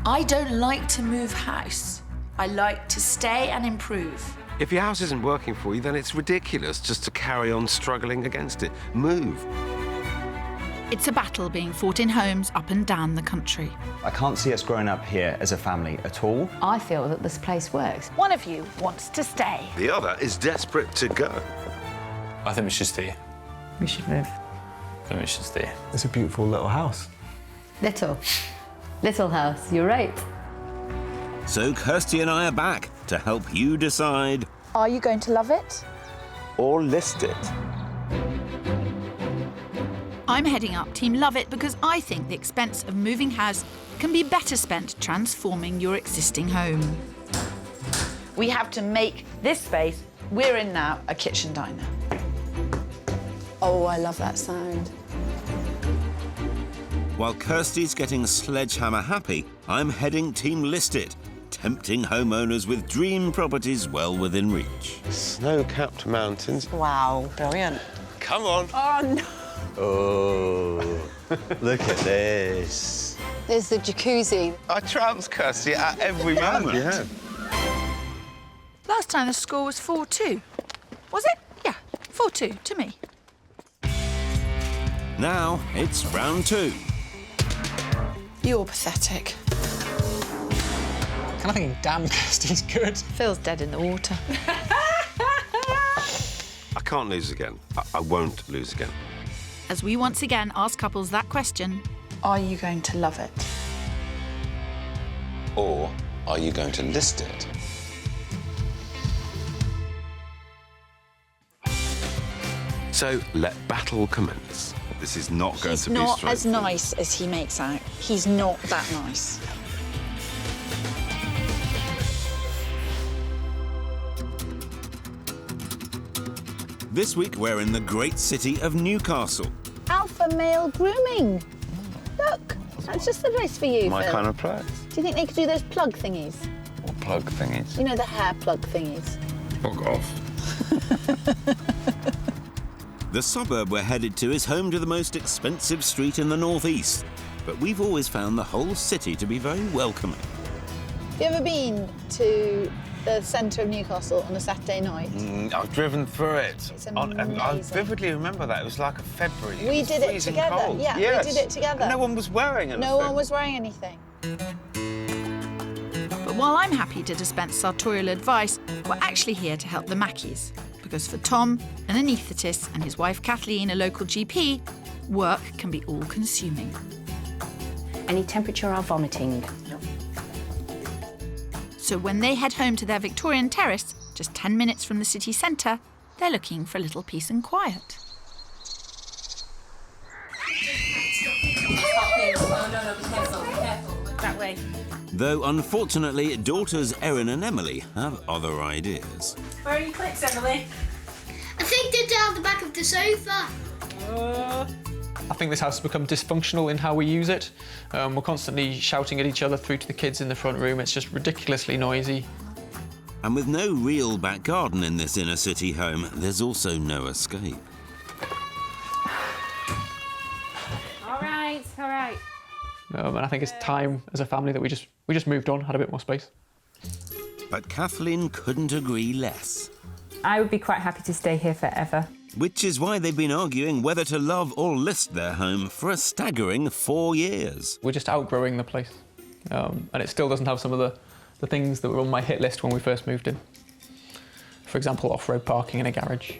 I don't like to move house. I like to stay and improve. If your house isn't working for you, then it's ridiculous just to carry on struggling against it. Move. It's a battle being fought in homes up and down the country. I can't see us growing up here as a family at all. I feel that this place works. One of you wants to stay. The other is desperate to go. I think we should stay. We should move. I think we should stay. It's a beautiful little house. Little house, you're right. So Kirsty and I are back to help you decide. Are you going to love it? Or list it. I'm heading up Team Love It because I think the expense of moving house can be better spent transforming your existing home. We have to make this space we're in now a kitchen diner. Oh, I love that sound. While Kirsty's getting sledgehammer happy, I'm heading Team List It, tempting homeowners with dream properties well within reach. Snow-capped mountains. Wow, brilliant. Come on. Oh, no. Oh, look at this. There's the jacuzzi. I trounced Kirsty at every moment. Yeah. Last time the score was 4-2. Was it? Yeah, 4-2 to me. Now it's round 2. You're pathetic. Kind of thinking, damn, Kirsty's good. Phil's dead in the water. I can't lose again. I won't lose again. As we once again ask couples that question, Are you going to love it? Or are you going to list it? So let battle commence. This is not going to be Not as straightforward. nice as he makes out. He's not that nice. This week we're in the great city of Newcastle. Alpha male grooming. Look, that's just the place for you, My Phil. kind of place. Do you think they could do those plug thingies? Or plug thingies. You know, the hair plug thingies. Fuck off. The suburb we're headed to is home to the most expensive street in the northeast, but we've always found the whole city to be very welcoming. Have you ever been to the centre of Newcastle on a Saturday night? I've driven through it. It's I amazing. vividly remember that. It was like a February. We was did it freezing together. Cold. Yeah, yes. we did it together. And no one was wearing anything. No one was wearing anything. but while I'm happy to dispense sartorial advice, we're actually here to help the Mackeys. Because for Tom, an anaesthetist, and his wife Kathleen, a local GP, work can be all-consuming. Any temperature or vomiting? So when they head home to their Victorian terrace, just 10 minutes from the city centre, they're looking for a little peace and quiet. That way. Though, unfortunately, daughters Erin and Emily have other ideas. Where are your clicks, Emily? I think they're down the back of the sofa. I think this house has become dysfunctional in how we use it. We're constantly shouting at each other through to the kids in the front room. It's just ridiculously noisy. And with no real back garden in this inner city home, there's also no escape. All right, all right. And I think it's time as a family that we just moved on, had a bit more space. But Kathleen couldn't agree less. I would be quite happy to stay here forever. Which is why they've been arguing whether to love or list their home for a staggering 4 years. We're just outgrowing the place. And it still doesn't have some of the things that were on my hit list when we first moved in. For example, off-road parking and a garage.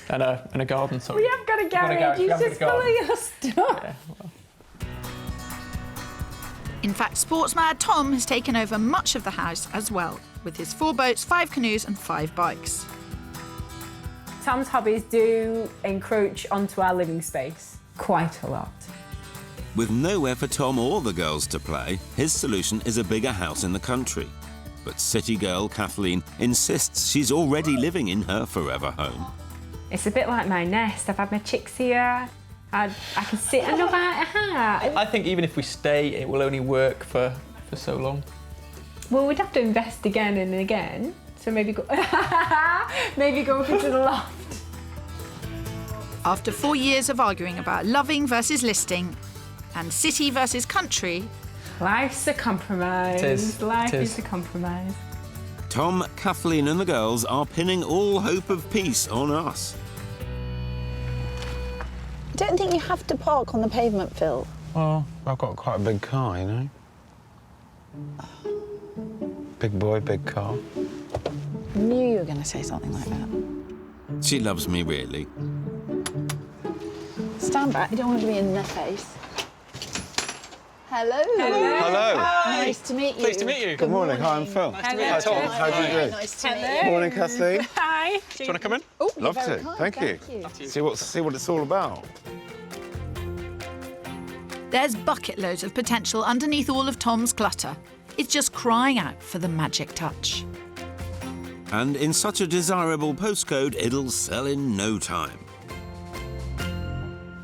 and a garden, sorry. We have got a garage, you just full of your stuff. Yeah, well. In fact, sports mad Tom has taken over much of the house as well, with his 4 boats, 5 canoes and 5 bikes. Tom's hobbies do encroach onto our living space quite a lot. With nowhere for Tom or the girls to play, his solution is a bigger house in the country. But city girl Kathleen insists she's already living in her forever home. It's a bit like my nest. I've had my chicks here. I can sit and look at her. I think even if we stay, it will only work for so long. Well, we'd have to invest again and again. So maybe go, maybe go up into the loft. After 4 years of arguing about loving versus listing and city versus country, Life's a compromise. It is. Life It is. is a compromise. Tom, Kathleen and the girls are pinning all hope of peace on us. I don't think you have to park on the pavement, Phil. Well, I've got quite a big car, you know. Big boy, big car. I knew you were going to say something like that. She loves me, really. Stand back, you don't want to be in their face. Hello. Hello. Nice to meet you. Pleased to meet you. Good morning. Hi, I'm Phil. Nice to meet you, Tom. How do you do? Nice to meet you. Morning, Kathleen. Hi. Do you want to come in? Oh, Love you're very to. kind, Thank you. See what it's all about. There's bucket loads of potential underneath all of Tom's clutter. It's just crying out for the magic touch. And in such a desirable postcode, it'll sell in no time.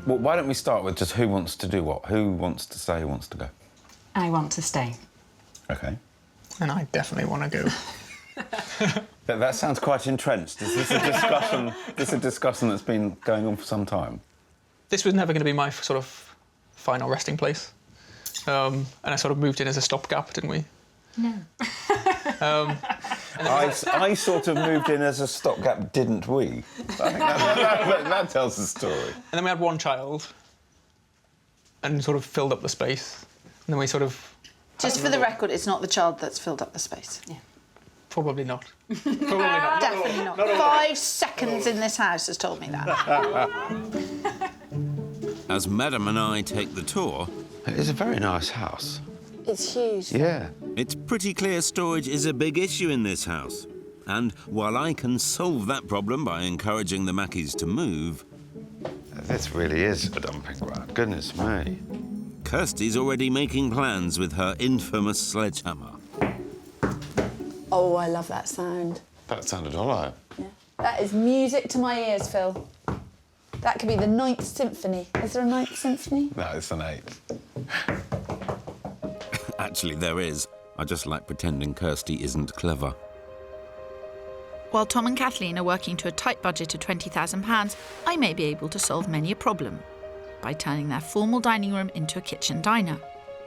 Well, why don't we start with just who wants to do what? Who wants to stay, who wants to go? I want to stay. OK. And I definitely want to go. That sounds quite entrenched. Is this a discussion? This a discussion that's been going on for some time? This was never going to be my sort of final resting place. And I sort of moved in as a stopgap, didn't we? No. I sort of moved in as a stopgap, didn't we? I think that tells the story. And then we had one child and sort of filled up the space. And then we sort of... Just for the record, it's not the child that's filled up the space. Yeah. Probably not. Probably not. Definitely not. 5 seconds in this house has told me that. As Madam and I take the tour, It is a very nice house. It's huge. Yeah. it's pretty clear storage is a big issue in this house. And while I can solve that problem by encouraging the Mackeys to move, This really is a dumping ground. Goodness me. Kirsty's already making plans with her infamous sledgehammer. Oh, I love that sound. That sounded hollow. Yeah. That is music to my ears, Phil. That could be the 9th Symphony. Is there a 9th Symphony? No, it's an 8. Actually, there is. I just like pretending Kirsty isn't clever. While Tom and Kathleen are working to a tight budget of £20,000, I may be able to solve many a problem by turning their formal dining room into a kitchen diner.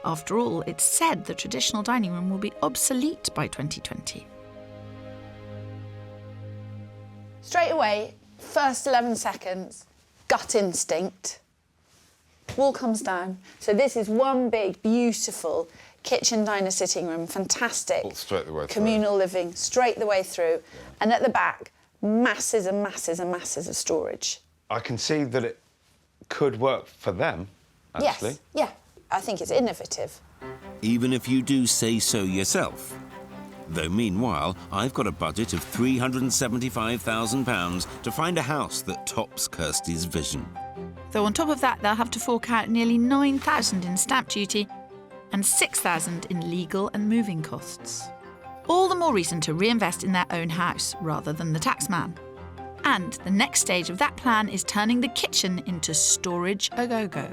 After all, it's said the traditional dining room will be obsolete by 2020. Straight away, first 11 seconds, gut instinct. Wall comes down. So this is one big, beautiful kitchen, diner, sitting room, fantastic. All straight the way through. Communal living, straight the way through. And at the back, masses and masses and masses of storage. I can see that it could work for them, actually. Yes, yeah. I think it's innovative. Even if you do say so yourself. Though meanwhile, I've got a budget of £375,000 to find a house that tops Kirsty's vision. Though on top of that, they'll have to fork out nearly £9,000 in stamp duty and £6,000 in legal and moving costs. All the more reason to reinvest in their own house rather than the taxman. And the next stage of that plan is turning the kitchen into storage a-go-go.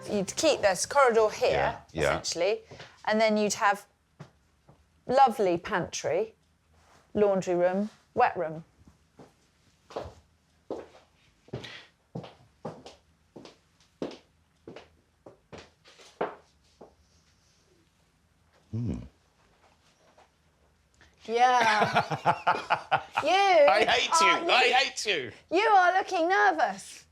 You'd keep this corridor here, Yeah. essentially, and then you'd have lovely pantry, laundry room, wet room. Yeah. I hate you! You are looking nervous.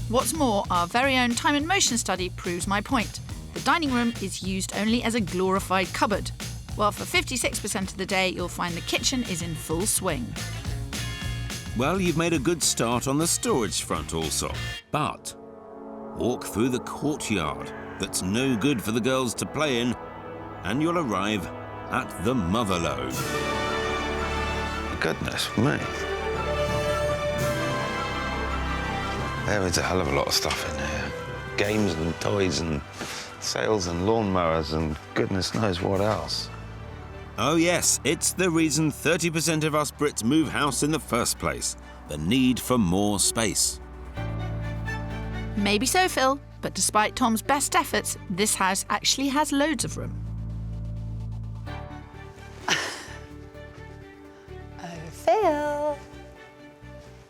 What's more, our very own time and motion study proves my point. The dining room is used only as a glorified cupboard, while for 56% of the day you'll find the kitchen is in full swing. Well, you've made a good start on the storage front also. But walk through the courtyard that's no good for the girls to play in, and you'll arrive at the Motherlode. Goodness me. There is a hell of a lot of stuff in here. Games and toys and sails and lawnmowers and goodness knows what else. Oh yes, it's the reason 30% of us Brits move house in the first place. The need for more space. Maybe so, Phil, but despite Tom's best efforts, this house actually has loads of room. Phil,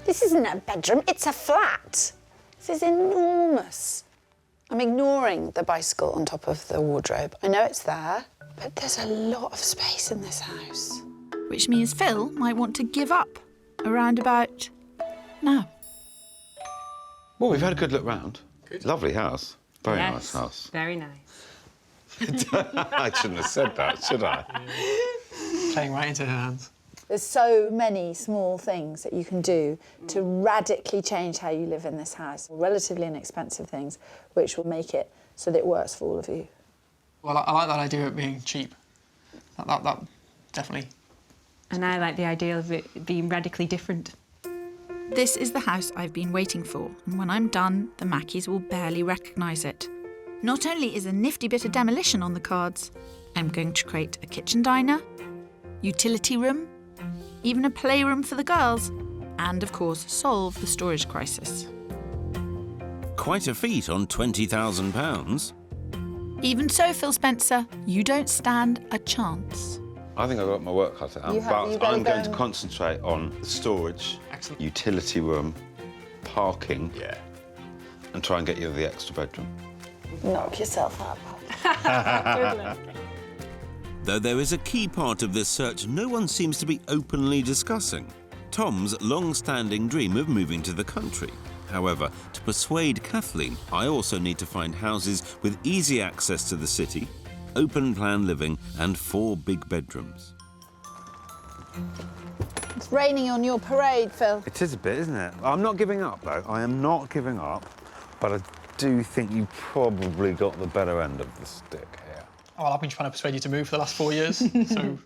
this isn't a bedroom, it's a flat. This is enormous. I'm ignoring the bicycle on top of the wardrobe. I know it's there, but there's a lot of space in this house. Which means Phil might want to give up around about now. Well, we've had a good look round. Lovely house. Very Yes, nice house. Very nice. I shouldn't have said that, should I? Playing right into her hands. There's so many small things that you can do to radically change how you live in this house. Relatively inexpensive things, which will make it so that it works for all of you. Well, I like that idea of it being cheap. That definitely. And I like the idea of it being radically different. This is the house I've been waiting for, and when I'm done, the Mackeys will barely recognise it. Not only is a nifty bit of demolition on the cards, I'm going to create a kitchen diner, utility room, even a playroom for the girls, and of course solve the storage crisis. Quite a feat on £20,000. Even so, Phil Spencer, you don't stand a chance. I think I've got my work cut out, but I'm going to concentrate on the storage, utility room, parking, and try and get you the extra bedroom. Knock yourself out. Though there is a key part of this search no one seems to be openly discussing. Tom's long-standing dream of moving to the country. However, to persuade Kathleen, I also need to find houses with easy access to the city, open-plan living and 4 big bedrooms. It's raining on your parade, Phil. It is a bit, isn't it? I'm not giving up, though. I am not giving up, but I do think you probably got the better end of the stick here. Oh, well, I've been trying to persuade you to move for the last 4 years, so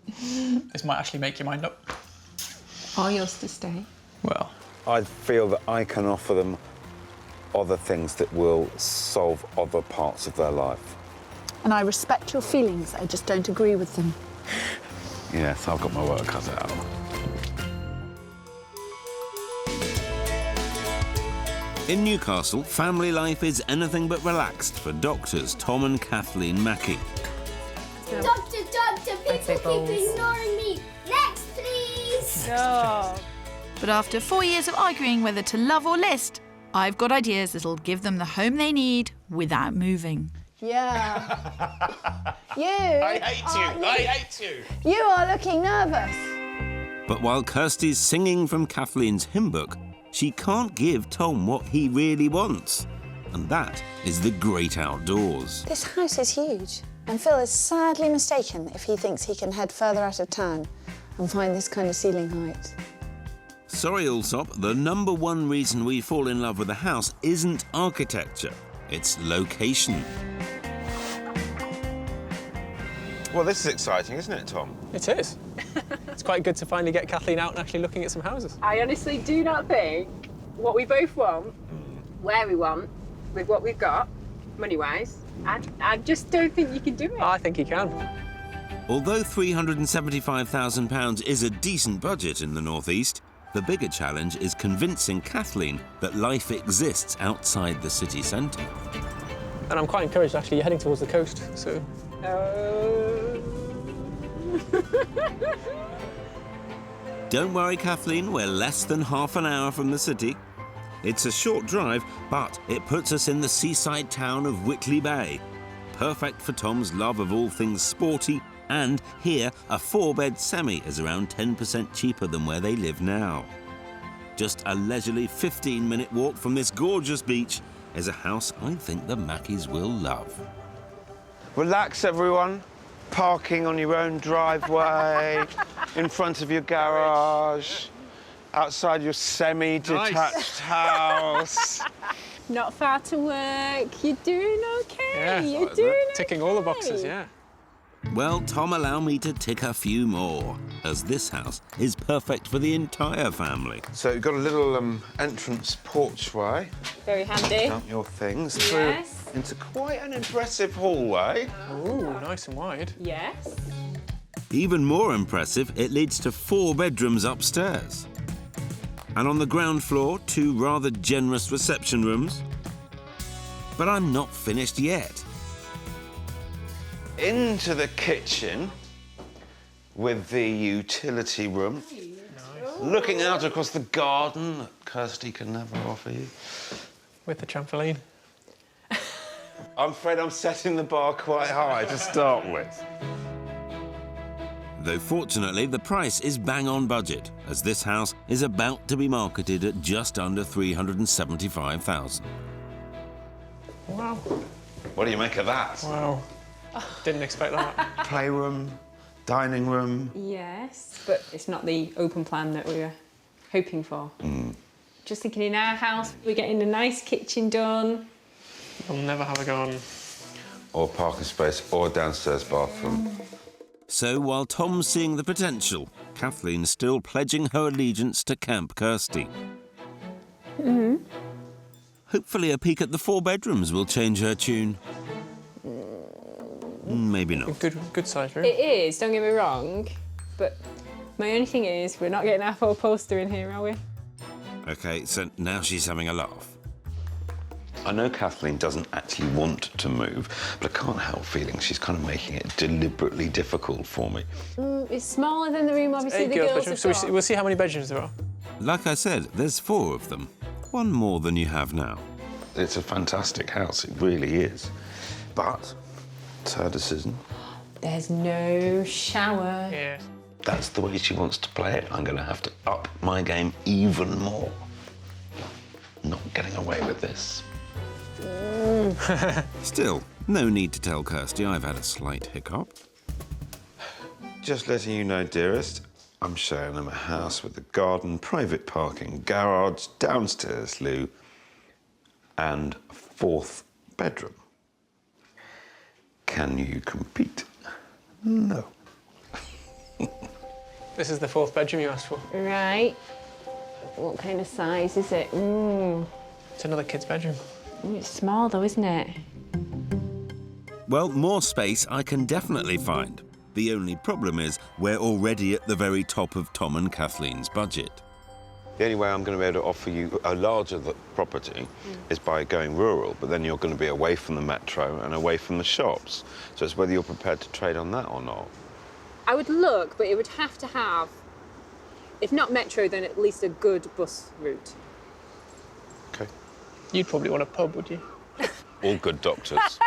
this might actually make your mind up. Or yours to stay. Well, I feel that I can offer them other things that will solve other parts of their life. And I respect your feelings, I just don't agree with them. Yes, I've got my work cut out. In Newcastle, family life is anything but relaxed for doctors Tom and Kathleen Mackey. Doctor, people keep ignoring me. Next, please. But after 4 years of arguing whether to love or list, I've got ideas that'll give them the home they need without moving. Yeah. I hate you. You are looking nervous. But while Kirsty's singing from Kathleen's hymn book, she can't give Tom what he really wants. And that is the great outdoors. This house is huge, and Phil is sadly mistaken if he thinks he can head further out of town and find this kind of ceiling height. Sorry, Allsop, the #1 reason we fall in love with a house isn't architecture, it's location. Well, this is exciting, isn't it, Tom? it is. It's quite good to finally get Kathleen out and actually looking at some houses. I honestly do not think what we both want, where we want, with what we've got, money-wise, I just don't think you can do it. I think he can. Although £375,000 is a decent budget in the northeast, the bigger challenge is convincing Kathleen that life exists outside the city centre. And I'm quite encouraged, actually, you're heading towards the coast, so... Don't worry, Kathleen, we're less than half an hour from the city. It's a short drive, but it puts us in the seaside town of Whitley Bay. Perfect for Tom's love of all things sporty, and here, a 4-bed semi is around 10% cheaper than where they live now. Just a leisurely 15-minute walk from this gorgeous beach is a house I think the Mackeys will love. Relax, everyone. Parking on your own driveway, in front of your garage, outside your semi-detached house. Not far to work. You're doing okay. Yeah, You're doing okay. ticking all the boxes, yeah. Well, Tom, allow me to tick a few more, as this house is perfect for the entire family. So you've got a little entrance porchway. Very handy. Dump your things Yes. through into quite an impressive hallway. Ooh, nice and wide. Yes. Even more impressive, it leads to 4 bedrooms upstairs. And on the ground floor, 2 rather generous reception rooms. But I'm not finished yet. Into the kitchen with the utility room. Nice. Looking out across the garden that Kirsty can never offer you. With the trampoline. I'm afraid I'm setting the bar quite high to start with. Though fortunately, the price is bang on budget, as this house is about to be marketed at just under $375,000. Wow. What do you make of that? Wow. Didn't expect that. Playroom, dining room. Yes, but it's not the open plan that we were hoping for. Just thinking in our house, we're getting a nice kitchen done. We'll never have a garden. Or parking space, or downstairs bathroom. So while Tom's seeing the potential, Kathleen's still pledging her allegiance to Camp Kirsty. Hopefully a peek at the 4 bedrooms will change her tune. Maybe not. Good size room. It is, don't get me wrong, but my only thing is we're not getting our 4-poster in here, are we? OK, so now she's having a laugh. I know Kathleen doesn't actually want to move, but I can't help feeling she's kind of making it deliberately difficult for me. It's smaller than the room, obviously, the girls have got. So we'll see how many bedrooms there are. Like I said, there's 4 of them. 1 more than you have now. It's a fantastic house, it really is. But it's her decision. There's no shower. Yeah. That's the way she wants to play it. I'm going to have to up my game even more. Not getting away with this. Still, no need to tell Kirsty I've had a slight hiccup. Just letting you know, dearest, I'm showing them a house with a garden, private parking, garage, downstairs loo, and 4th bedroom. Can you compete? No. This is the 4th bedroom you asked for. Right. What kind of size is it? It's another kid's bedroom. It's small though, isn't it? Well, more space I can definitely find. The only problem is we're already at the very top of Tom and Kathleen's budget. The only way I'm going to be able to offer you a larger property is by going rural, but then you're going to be away from the metro and away from the shops. So it's whether you're prepared to trade on that or not. I would look, but it would have to have, if not metro, then at least a good bus route. OK. You'd probably want a pub, would you? All good doctors.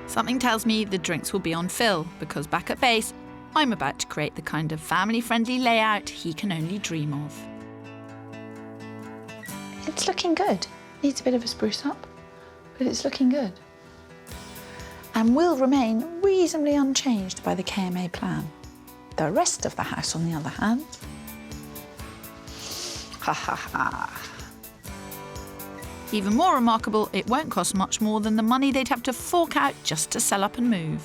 Something tells me the drinks will be on Phil, because back at base, I'm about to create the kind of family-friendly layout he can only dream of. It's looking good. Needs a bit of a spruce up, but it's looking good. And will remain reasonably unchanged by the KMA plan. The rest of the house, on the other hand, ha ha ha. Even more remarkable, it won't cost much more than the money they'd have to fork out just to sell up and move.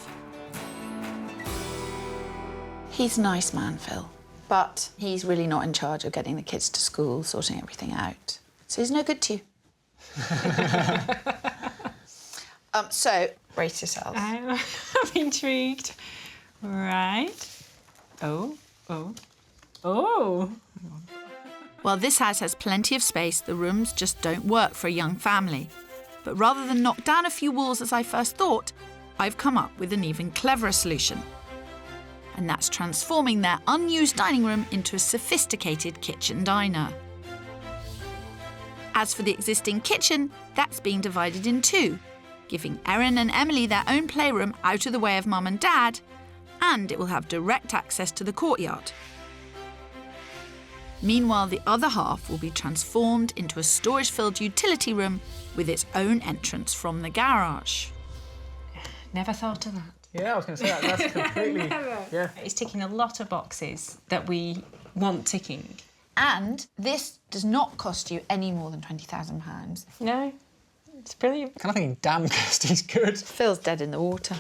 He's a nice man, Phil, but he's really not in charge of getting the kids to school, sorting everything out. So he's no good to you. So, brace yourselves. I'm intrigued. Right. Oh. While this house has plenty of space, the rooms just don't work for a young family. But rather than knock down a few walls as I first thought, I've come up with an even cleverer solution. And that's transforming their unused dining room into a sophisticated kitchen diner. As for the existing kitchen, that's being divided in 2, giving Erin and Emily their own playroom out of the way of Mum and Dad, and it will have direct access to the courtyard. Meanwhile, the other half will be transformed into a storage-filled utility room with its own entrance from the garage. Never thought of that. Yeah, I was going to say that. That's completely... Yeah. It's ticking a lot of boxes that we want ticking. And this does not cost you any more than £20,000. No, it's brilliant. I'm kind of thinking, damn, Kirsty's good. Phil's dead in the water.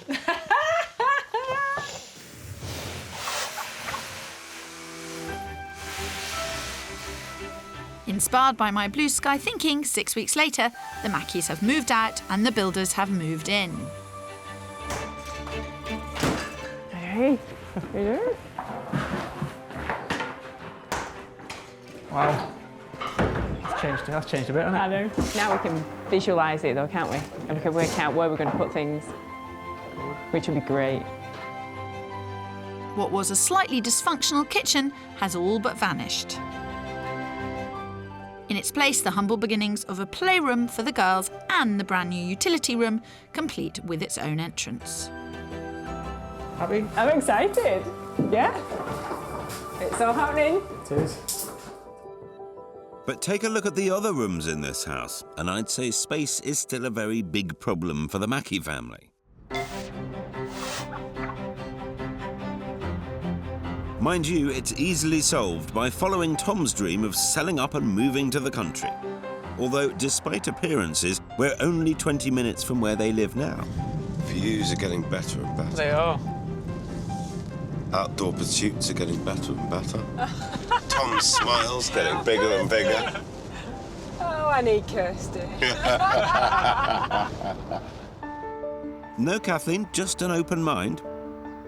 Inspired by my blue sky thinking, 6 weeks later, the Mackeys have moved out and the builders have moved in. Hey, Wow. That's changed a bit, hasn't it? I know. Now we can visualise it though, can't we? And we can work out where we're going to put things, which would be great. What was a slightly dysfunctional kitchen has all but vanished. In its place, the humble beginnings of a playroom for the girls and the brand new utility room, complete with its own entrance. Happy? I'm excited. Yeah. It's all happening. It is. But take a look at the other rooms in this house, and I'd say space is still a very big problem for the Mackey family. Mind you, it's easily solved by following Tom's dream of selling up and moving to the country. Although, despite appearances, we're only 20 minutes from where they live now. Views are getting better and better. They are. Outdoor pursuits are getting better and better. Tom's smile's getting bigger and bigger. Oh, I need Kirsty. No, Kathleen, just an open mind.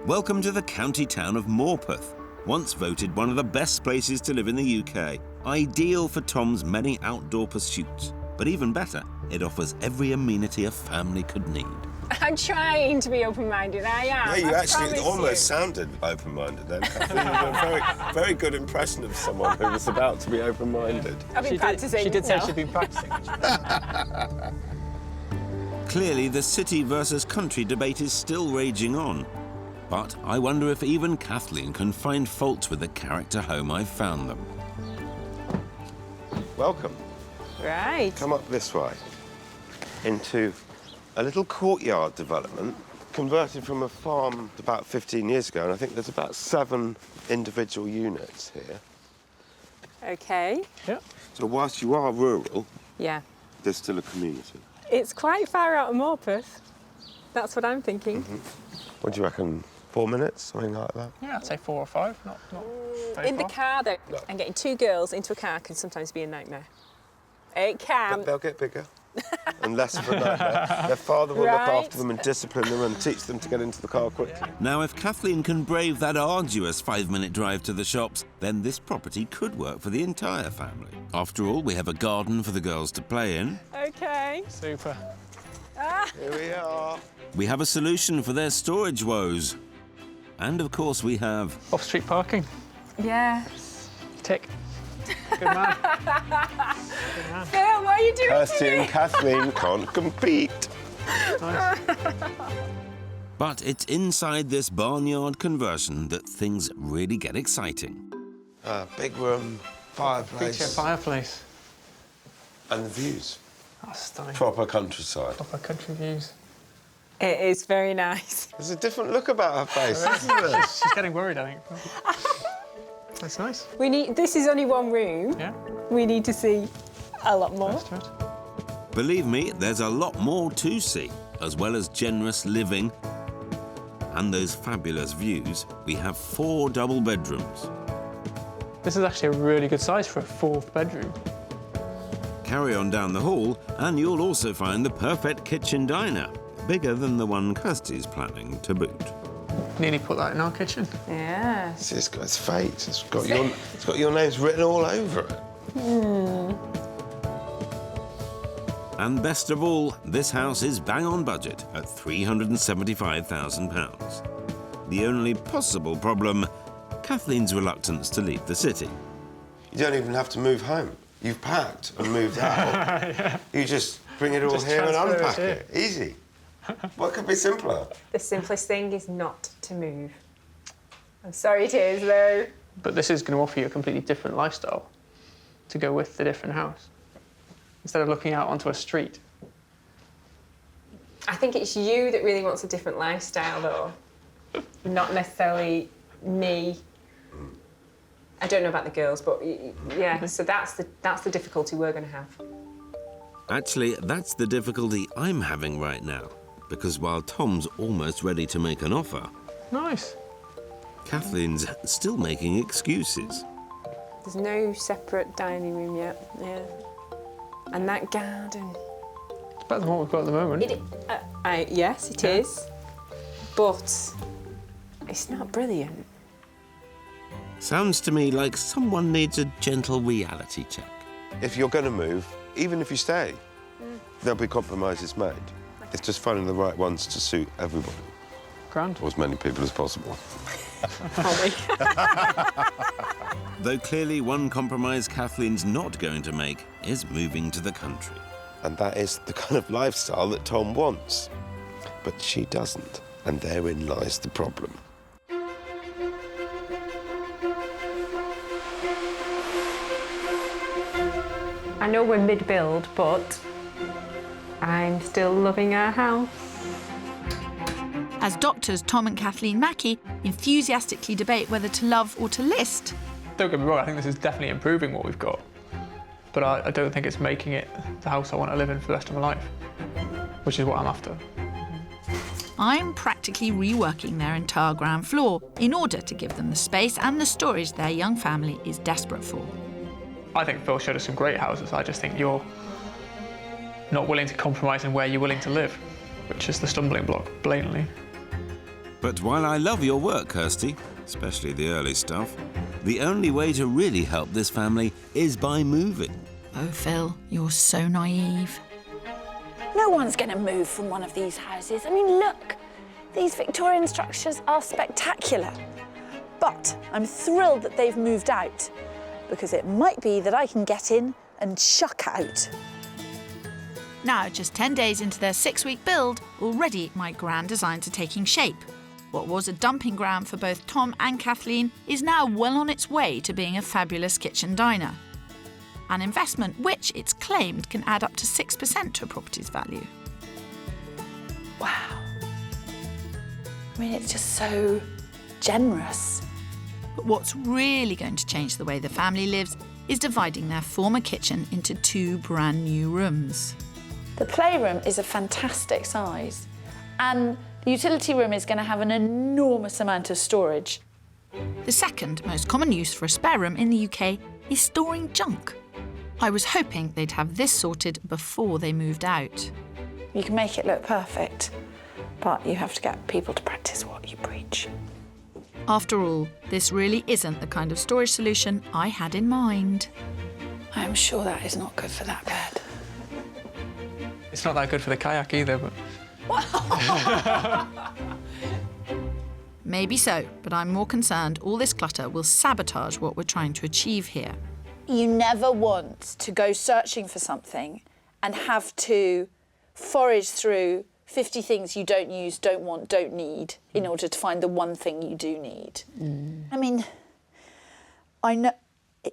Welcome to the county town of Morpeth, once voted one of the best places to live in the UK. Ideal for Tom's many outdoor pursuits. But even better, it offers every amenity a family could need. I'm trying to be open-minded, I am. Yeah, you I actually promise almost you. sounded open-minded then, Kathleen. You did a very, very good impression of someone who was about to be open-minded. I've been practicing. She did say no. she'd been practicing. Clearly, the city versus country debate is still raging on. But I wonder if even Kathleen can find faults with the character home I've found them. Welcome. Right. Come up this way into a little courtyard development converted from a farm about 15 years ago, and I think there's about 7 individual units here. Okay. Yeah. So whilst you are rural, Yeah. there's still a community. It's quite far out of Morpeth. That's what I'm thinking. What do you reckon? 4 minutes, something like that? Yeah, I'd say 4 or 5. Not very In the far. car, though, and getting 2 girls into a car can sometimes be a nightmare. It can. But they'll get bigger and less of a nightmare. Their father will Right. look after them and discipline them and teach them to get into the car quickly. Now, if Kathleen can brave that arduous 5-minute drive to the shops, then this property could work for the entire family. After all, we have a garden for the girls to play in. Okay. Super. Here we are. We have a solution for their storage woes. And, of course, we have... Off-street parking. Yes. Tick. Good man. Phil, what are you doing Kirsty to me? and Kathleen can't compete. Nice. But it's inside this barnyard conversion that things really get exciting. Big room, fireplace. Feature fireplace. And the views. That's stunning. Proper countryside. Proper country views. It is very nice. There's a different look about her face, isn't there? She's getting worried, I think. That's nice. We need. This is only one room. Yeah. We need to see a lot more. That's good. Believe me, there's a lot more to see. As well as generous living and those fabulous views, we have 4 double bedrooms. This is actually a really good size for a 4th bedroom. Carry on down the hall, and you'll also find the perfect kitchen diner, bigger than the one Kirsty's planning to boot. Nearly put that in our kitchen. Yes. See, it's got its fate. It's got your names written all over it. And best of all, this house is bang on budget at £375,000. The only possible problem, Kathleen's reluctance to leave the city. You don't even have to move home. You've packed and moved out. Yeah. You just bring it all Just here and transfer it unpack here. it. Easy. What could be simpler? The simplest thing is not to move. I'm sorry it is, though. But this is going to offer you a completely different lifestyle to go with the different house. Instead of looking out onto a street. I think it's you that really wants a different lifestyle, though. Not necessarily me. I don't know about the girls, but yeah. So that's the difficulty we're going to have. Actually, that's the difficulty I'm having right now. Because while Tom's almost ready to make an offer, Nice. Kathleen's still making excuses. There's no separate dining room yet. Yeah. And that garden. It's better than what we've got at the moment. Yes, it is. But it's not brilliant. Sounds to me like someone needs a gentle reality check. If you're going to move, even if you stay, there'll be compromises made. It's just finding the right ones to suit everybody. Grand. Or as many people as possible. Though clearly one compromise Kathleen's not going to make is moving to the country. And that is the kind of lifestyle that Tom wants. But she doesn't, and therein lies the problem. I know we're mid-build, but I'm still loving our house. As doctors Tom and Kathleen Mackey enthusiastically debate whether to love or to list, Don't get me wrong, I think this is definitely improving what we've got. But I don't think it's making it the house I want to live in for the rest of my life, which is what I'm after. I'm practically reworking their entire ground floor in order to give them the space and the storage their young family is desperate for. I think Phil showed us some great houses. I just think you're not willing to compromise in where you're willing to live, which is the stumbling block, blatantly. But while I love your work, Kirsty, especially the early stuff, the only way to really help this family is by moving. Oh, Phil, you're so naive. No one's going to move from one of these houses. I mean, look, these Victorian structures are spectacular. But I'm thrilled that they've moved out, because it might be that I can get in and shuck out. Now, just 10 days into their 6-week build, already my grand designs are taking shape. What was a dumping ground for both Tom and Kathleen is now well on its way to being a fabulous kitchen diner. An investment which, it's claimed, can add up to 6% to a property's value. Wow. I mean, it's just so generous. But what's really going to change the way the family lives is dividing their former kitchen into 2 brand new rooms. The playroom is a fantastic size, and the utility room is going to have an enormous amount of storage. The second most common use for a spare room in the UK is storing junk. I was hoping they'd have this sorted before they moved out. You can make it look perfect, but you have to get people to practice what you preach. After all, this really isn't the kind of storage solution I had in mind. I'm sure that is not good for that bed. It's not that good for the kayak either, but... Maybe so, but I'm more concerned all this clutter will sabotage what we're trying to achieve here. You never want to go searching for something and have to forage through 50 things you don't use, don't want, don't need in order to find the one thing you do need. I mean, I know...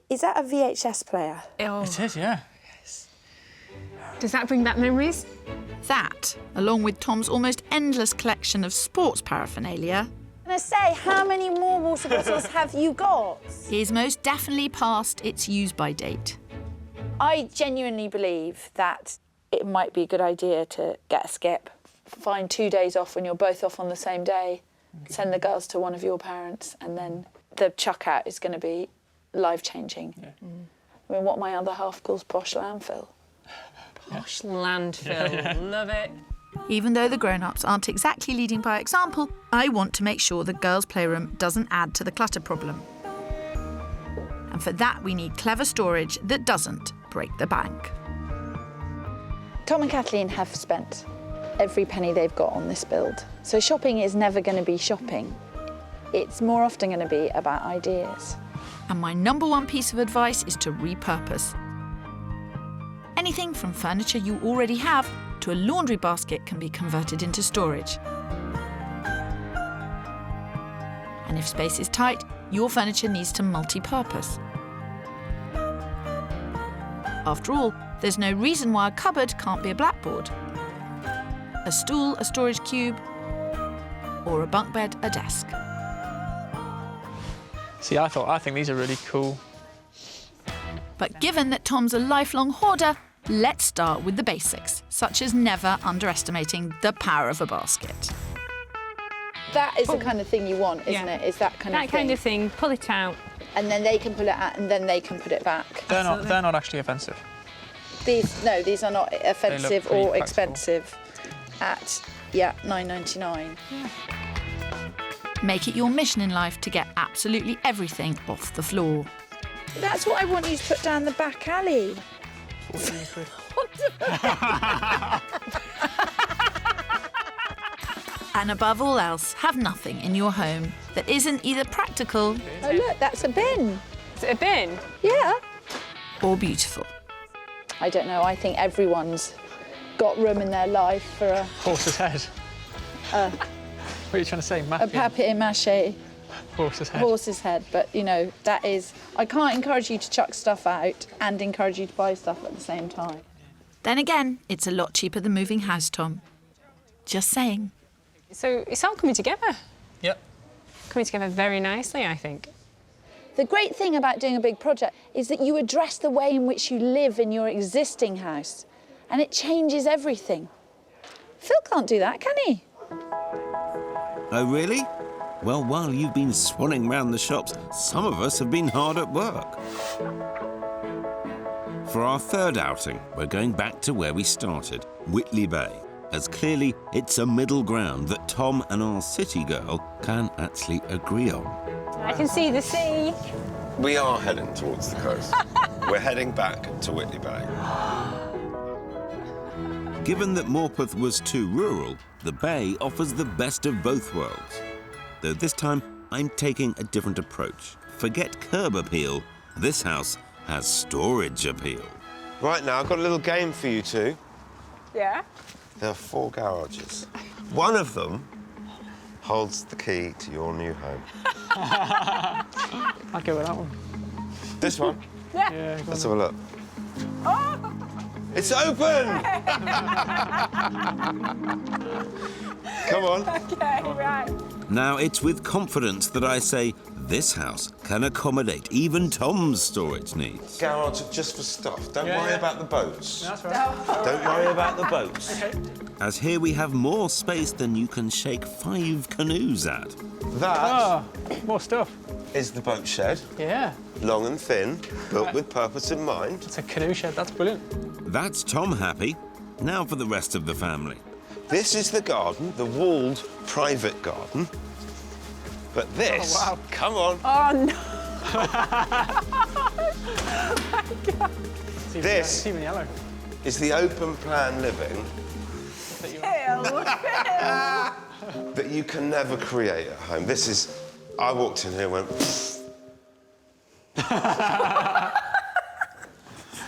Is that a VHS player? Oh. It is, yeah. Does that bring back memories? That, along with Tom's almost endless collection of sports paraphernalia, I'm gonna say, how many more water bottles have you got? is most definitely past its use-by date. I genuinely believe that it might be a good idea to get a skip, find 2 days off when you're both off on the same day, send the girls to one of your parents, and then the chuck out is going to be life-changing. Yeah. I mean, what my other half calls posh landfill. Posh landfill, love it. Even though the grown-ups aren't exactly leading by example, I want to make sure the girls' playroom doesn't add to the clutter problem. And for that, we need clever storage that doesn't break the bank. Tom and Kathleen have spent every penny they've got on this build. So shopping is never going to be shopping. It's more often going to be about ideas. And my number one piece of advice is to repurpose. Anything from furniture you already have to a laundry basket can be converted into storage. And if space is tight, your furniture needs to multi-purpose. After all, there's no reason why a cupboard can't be a blackboard, a stool a storage cube, or a bunk bed a desk. See, I think these are really cool. But given that Tom's a lifelong hoarder, let's start with the basics, such as never underestimating the power of a basket. That is the kind of thing you want, isn't it? Is that kind of thing. That kind of thing, pull it out. And then they can pull it out and then they can put it back. They're not actually offensive. These are not offensive pretty or practical. Expensive at, £9.99. Yeah. Make it your mission in life to get absolutely everything off the floor. That's what I want you to put down the back alley. And above all else, have nothing in your home that isn't either practical Oh look, that's a bin. Is it a bin? Yeah. Or beautiful? I don't know. I think everyone's got room in their life for a Horse's head. What are you trying to say? a papier-mâché Horse's head. horse's head. But, you know, that is... I can't encourage you to chuck stuff out and encourage you to buy stuff at the same time. Then again, it's a lot cheaper than moving house, Tom. Just saying. So it's all coming together. Yep. Coming together very nicely, I think. The great thing about doing a big project is that you address the way in which you live in your existing house, and it changes everything. Phil can't do that, can he? Oh, really? Well, while you've been swanning round the shops, some of us have been hard at work. For our third outing, we're going back to where we started, Whitley Bay, as clearly it's a middle ground that Tom and our city girl can actually agree on. I can see the sea. We are heading towards the coast. We're heading back to Whitley Bay. Given that Morpeth was too rural, the bay offers the best of both worlds. Though this time, I'm taking a different approach. Forget curb appeal, this house has storage appeal. Right now, I've got a little game for you two. Yeah? There are 4 garages. One of them holds the key to your new home. I'll go with that one. This one? Yeah. Let's have a look. Oh. It's open! Come on. Okay, right. Now, it's with confidence that I say this house can accommodate even Tom's storage needs. Garage just for stuff. Don't worry about the boats. That's right. Don't worry about the boats. Okay. As here we have more space than you can shake 5 canoes at. That More stuff. is the boat shed. Yeah. Long and thin, built with purpose in mind. It's a canoe shed. That's brilliant. That's Tom happy. Now for the rest of the family. This is the garden, the walled private garden. But this, come on. Oh, no. This even yellow. is the open plan living that you can never create at home. This is, I walked in here and went, It's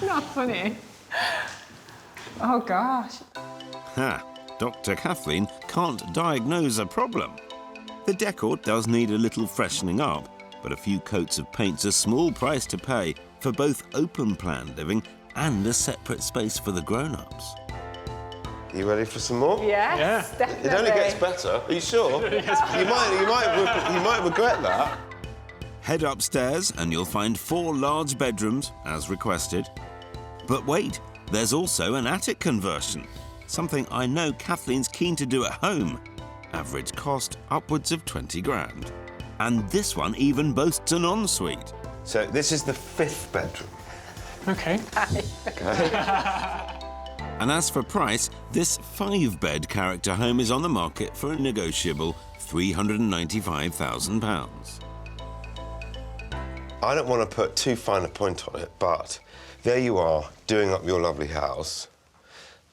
not funny. Oh, gosh. Ha! Dr. Kathleen can't diagnose a problem. The decor does need a little freshening up, but a few coats of paint's a small price to pay for both open-plan living and a separate space for the grown-ups. Are you ready for some more? Yes, Yeah. definitely. It only gets better. Are you sure? you might regret that. Head upstairs and you'll find 4 large bedrooms, as requested. But wait, there's also an attic conversion, something I know Kathleen's keen to do at home. Average cost upwards of 20 grand. And this one even boasts an ensuite. So this is the 5th bedroom. Okay. And as for price, this 5-bed character home is on the market for a negotiable £395,000. I don't want to put too fine a point on it, but there you are, doing up your lovely house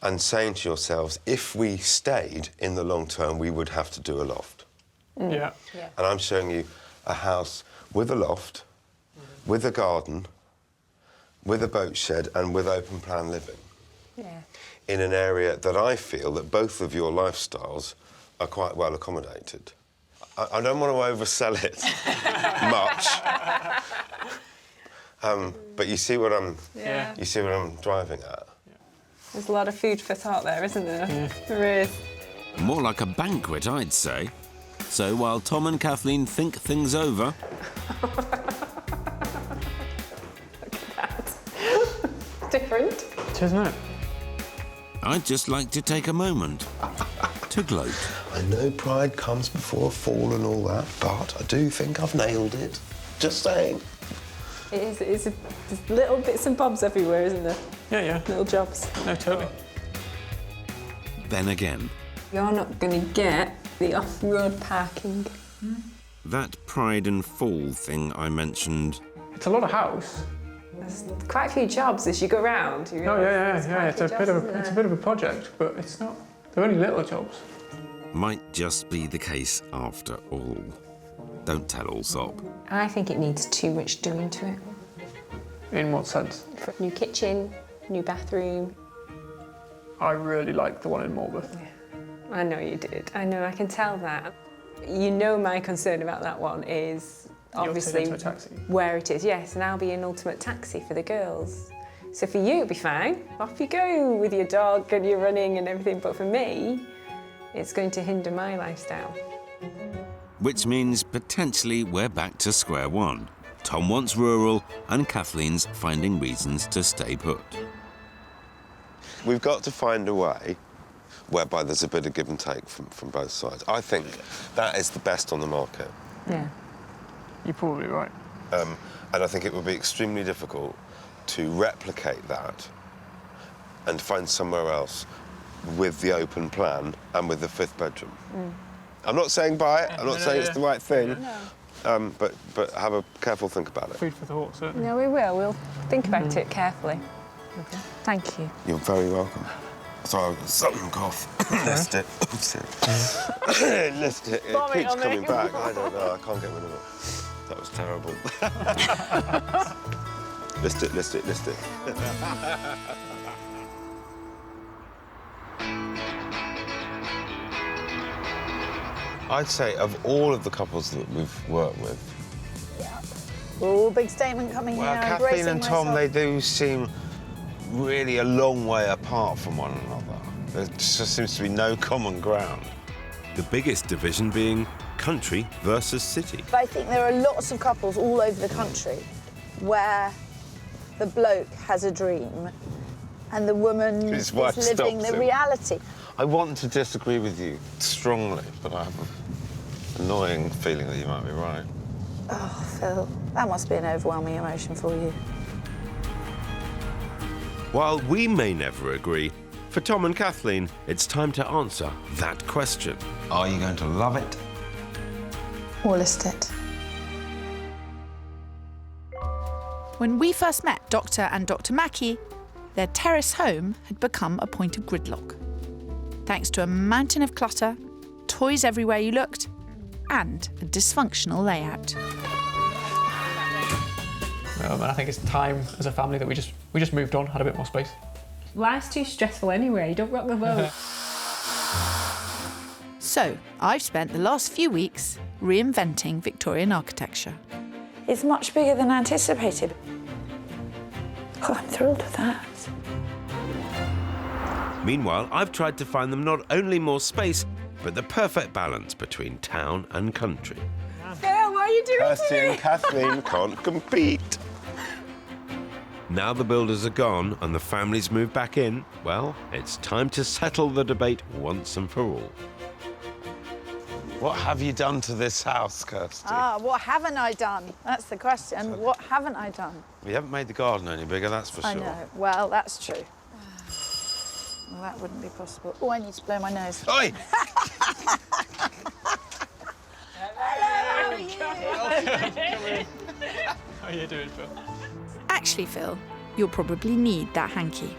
and saying to yourselves, if we stayed in the long term, we would have to do a loft. Yeah. And I'm showing you a house with a loft, with a garden, with a boat shed and with open plan living. Yeah. In an area that I feel that both of your lifestyles are quite well accommodated. I don't want to oversell it much, but you see what I'm driving at. There's a lot of food for thought there, isn't there? Yeah. There is. More like a banquet, I'd say. So while Tom and Kathleen think things over... Look at that. Different. Isn't it? I'd just like to take a moment to gloat. I know pride comes before a fall and all that, but I do think I've nailed it. Just saying. There's little bits and bobs everywhere, isn't there? Yeah. Little jobs. No, totally. Then again, You're not going to get the off-road parking. that pride and fall thing I mentioned... It's a lot of house. There's quite a few jobs as you go round. You Oh, realise yeah. there's It's quite a few bit of jobs, a, it's a isn't bit of a project, but it's not. They're only little jobs. might just be the case after all. Don't tell Allsop. there? I think it needs too much doing to it. In what sense? New kitchen, new bathroom. I really like the one in Morpeth. Yeah. I know you did. I know, I can tell that. You know my concern about that one is obviously into a taxi. where it is. Yes, and I'll be an ultimate taxi for the girls. So for you, it'll be fine. Off you go with your dog and your running and everything. But for me, it's going to hinder my lifestyle. Which means potentially we're back to square one. Tom wants rural and Kathleen's finding reasons to stay put. We've got to find a way whereby there's a bit of give and take from both sides. I think that is the best on the market. Yeah. You're probably right. And I think it would be extremely difficult to replicate that and find somewhere else with the open plan and with the 5th bedroom. I'm not saying buy it, I'm not saying it's the right thing, but have a careful think about it. Food for thought, certainly. No, we will. We'll think about it carefully. Okay. Thank you. You're very welcome. Sorry, I've got something cough. List it. List it. It keeps coming back. I don't know. I can't get rid of it. That was terrible. List it, list it, list it. I'd say of all of the couples that we've worked with, Oh, big statement coming well, here. Kathleen and Tom, myself. they do seem really a long way apart from one another. There just seems to be no common ground. The biggest division being country versus city. But I think there are lots of couples all over the country where the bloke has a dream and the woman His is wife living stops the him. reality. I want to disagree with you strongly, but I have an annoying feeling that you might be right. Oh, Phil, that must be an overwhelming emotion for you. While we may never agree, for Tom and Kathleen, it's time to answer that question. Are you going to love it? Or list it. When we first met Dr. and Dr. Mackey, their terrace home had become a point of gridlock. Thanks to a mountain of clutter, toys everywhere you looked, and a dysfunctional layout. And I think it's time as a family that we just moved on, had a bit more space. Life's too stressful anyway, don't rock the boat. So, I've spent the last few weeks reinventing Victorian architecture. It's much bigger than anticipated. Oh, I'm thrilled with that. Meanwhile, I've tried to find them not only more space, but the perfect balance between town and country. Phil, what are you doing Kirsty to me? and Kathleen can't compete. Now the builders are gone and the families move back in, well, it's time to settle the debate once and for all. What have you done to this house, Kirsty? What haven't I done? That's the question. What haven't I done? We haven't made the garden any bigger, that's for sure. I know. Well, that's true. Well, that wouldn't be possible. Oh, I need to blow my nose. Oi! How are you doing, Phil? Actually, Phil, you'll probably need that hanky.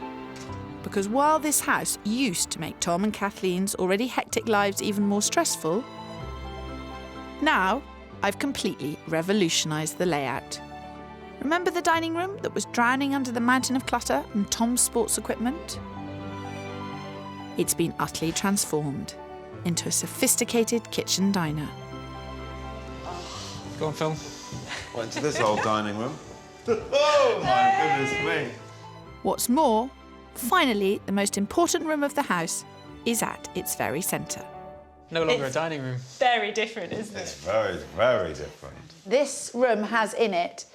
Because while this house used to make Tom and Kathleen's already hectic lives even more stressful, now I've completely revolutionised the layout. Remember the dining room that was drowning under the mountain of clutter and Tom's sports equipment? It's been utterly transformed into a sophisticated kitchen diner. Go on, Phil. Went to this old dining room. Oh, my goodness me. What's more, finally, the most important room of the house is at its very centre. No longer a dining room. Very different, isn't it? It's very, very different. This room has in it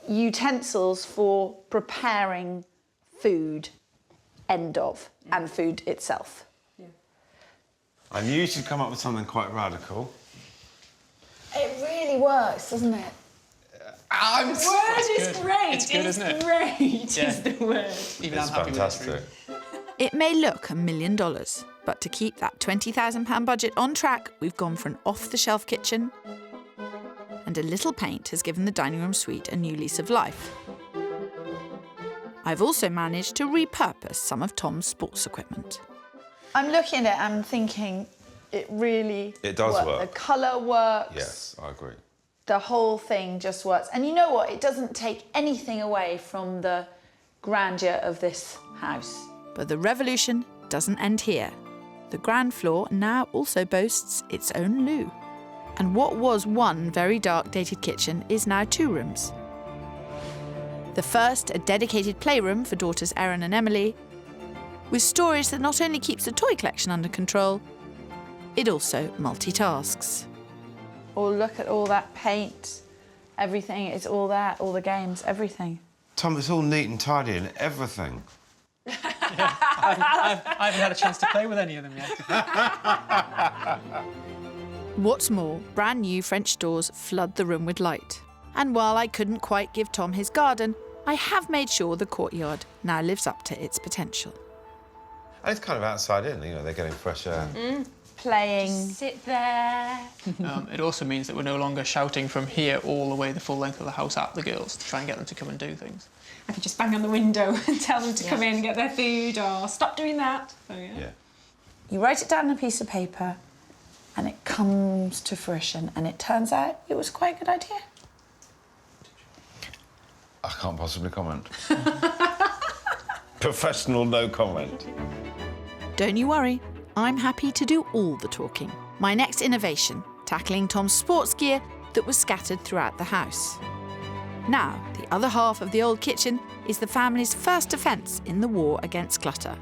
utensils for preparing food, end of, and food itself. I knew you'd come up with something quite radical. It really works, doesn't it? Word is great. It's good, isn't it? Great Yeah. is the word. Even It's I'm happy fantastic. with this room. It may look $1 million, but to keep that £20,000 budget on track, we've gone for an off-the-shelf kitchen, and a little paint has given the dining room suite a new lease of life. I've also managed to repurpose some of Tom's sports equipment. I'm looking at it, I'm thinking it really It does work. The colour works. Yes, I agree. The whole thing just works. And you know what? It doesn't take anything away from the grandeur of this house. But the revolution doesn't end here. The ground floor now also boasts its own loo. And what was one very dark, dated kitchen is now 2 rooms. The first, a dedicated playroom for daughters Erin and Emily, with storage that not only keeps the toy collection under control, it also multitasks. Oh, look at all that paint. Everything is all there, all the games, everything. Tom, it's all neat and tidy and everything. I haven't had a chance to play with any of them yet. What's more, brand new French doors flood the room with light. And while I couldn't quite give Tom his garden, I have made sure the courtyard now lives up to its potential. And it's kind of outside in, you know, they're getting fresh air. Playing. Just sit there. It also means that we're no longer shouting from here all the way the full length of the house at the girls to try and get them to come and do things. I could just bang on the window and tell them to come in and get their food or stop doing that. So, yeah. You write it down on a piece of paper and it comes to fruition, and it turns out it was quite a good idea. I can't possibly comment. Professional no comment. Don't you worry, I'm happy to do all the talking. My next innovation, tackling Tom's sports gear that was scattered throughout the house. Now, the other half of the old kitchen is the family's first defence in the war against clutter.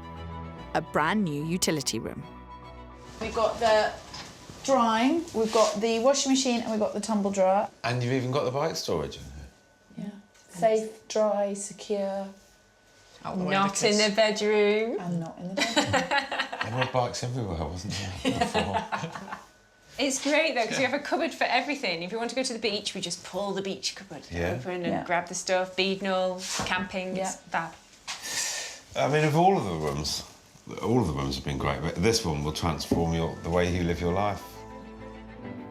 A brand new utility room. We've got the drying, we've got the washing machine, and we've got the tumble dryer. And you've even got the bike storage in here. Yeah. Safe, dry, secure. Not in the bedroom. And not in the bedroom. There were bikes everywhere, wasn't there? Before. It's great though, because we have a cupboard for everything. If we want to go to the beach, we just pull the beach cupboard open and grab the stuff. Beadnell, camping, it's fab. I mean, of all of the rooms have been great, but this one will transform the way you live your life.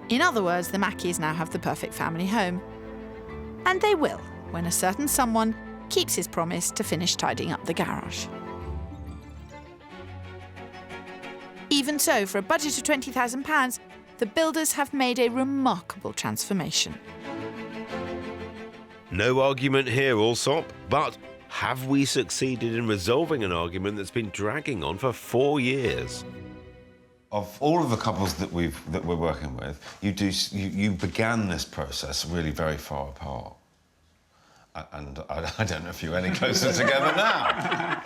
In other words, the Mackeys now have the perfect family home. And they will, when a certain someone keeps his promise to finish tidying up the garage. Even so, for a budget of £20,000, the builders have made a remarkable transformation. No argument here, Allsop, but have we succeeded in resolving an argument that's been dragging on for 4 years? Of all of the couples that we're working with, you began this process really very far apart. And I don't know if you're any closer together now.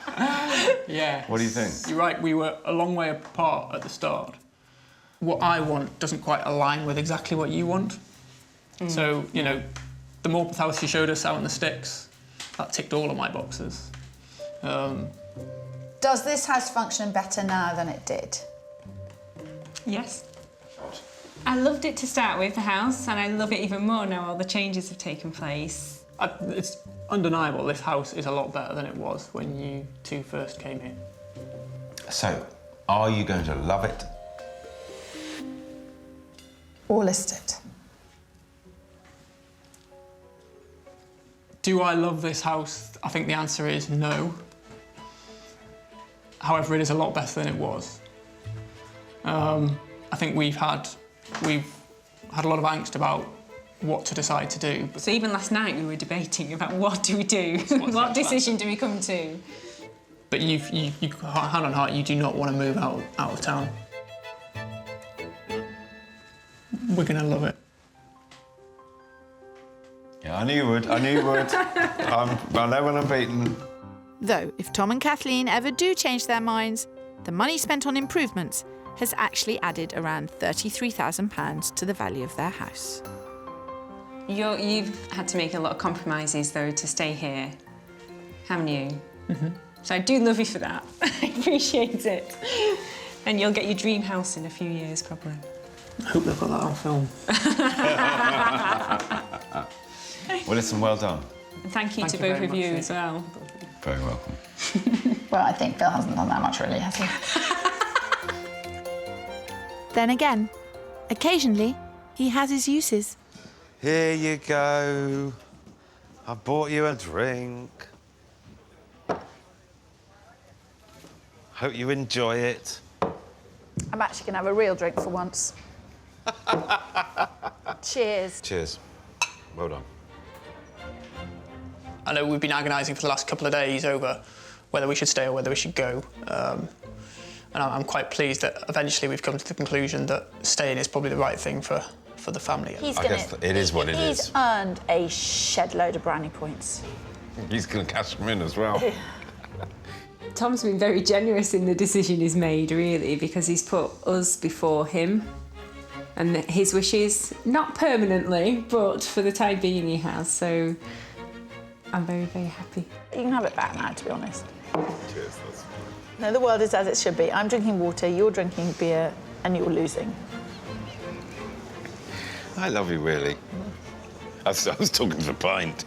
Yeah. What do you think? You're right, we were a long way apart at the start. What I want doesn't quite align with exactly what you want. So, you know, the Morpeth house you showed us out in the sticks, that ticked all of my boxes. Does this house function better now than it did? Yes. I loved it to start with, the house, and I love it even more now all the changes have taken place. It's undeniable, this house is a lot better than it was when you two first came here. So, are you going to love it? Or list it? Do I love this house? I think the answer is no. However, it is a lot better than it was. I think we've had a lot of angst about what to decide to do. So even last night we were debating about what do we do? What decision do we come to? But you hand on heart, you do not want to move out of town. We're gonna love it. Yeah, I knew you would. I know when I'm beaten. Though, if Tom and Kathleen ever do change their minds, the money spent on improvements has actually added around £33,000 to the value of their house. You've had to make a lot of compromises, though, to stay here, haven't you? Mm-hmm. So I do love you for that. I appreciate it. And you'll get your dream house in a few years, probably. I hope they've got that on film. Well, listen, well done. And thank you to both of you as well. Very welcome. Well, I think Phil hasn't done that much, really, has he? Then again, occasionally, he has his uses. Here you go. I bought you a drink. Hope you enjoy it. I'm actually going to have a real drink for once. Cheers. Cheers. Well done. I know we've been agonising for the last couple of days over whether we should stay or whether we should go. And I'm quite pleased that eventually we've come to the conclusion that staying is probably the right thing for the family. I guess it is what it is. He's earned a shed load of brownie points. He's going to cash them in as well. Tom's been very generous in the decision he's made, really, because he's put us before him and his wishes, not permanently, but for the time being he has. So I'm very, very happy. You can have it back now, to be honest. Cheers. No, the world is as it should be. I'm drinking water, you're drinking beer, and you're losing. I love you, really. I was talking to the pint.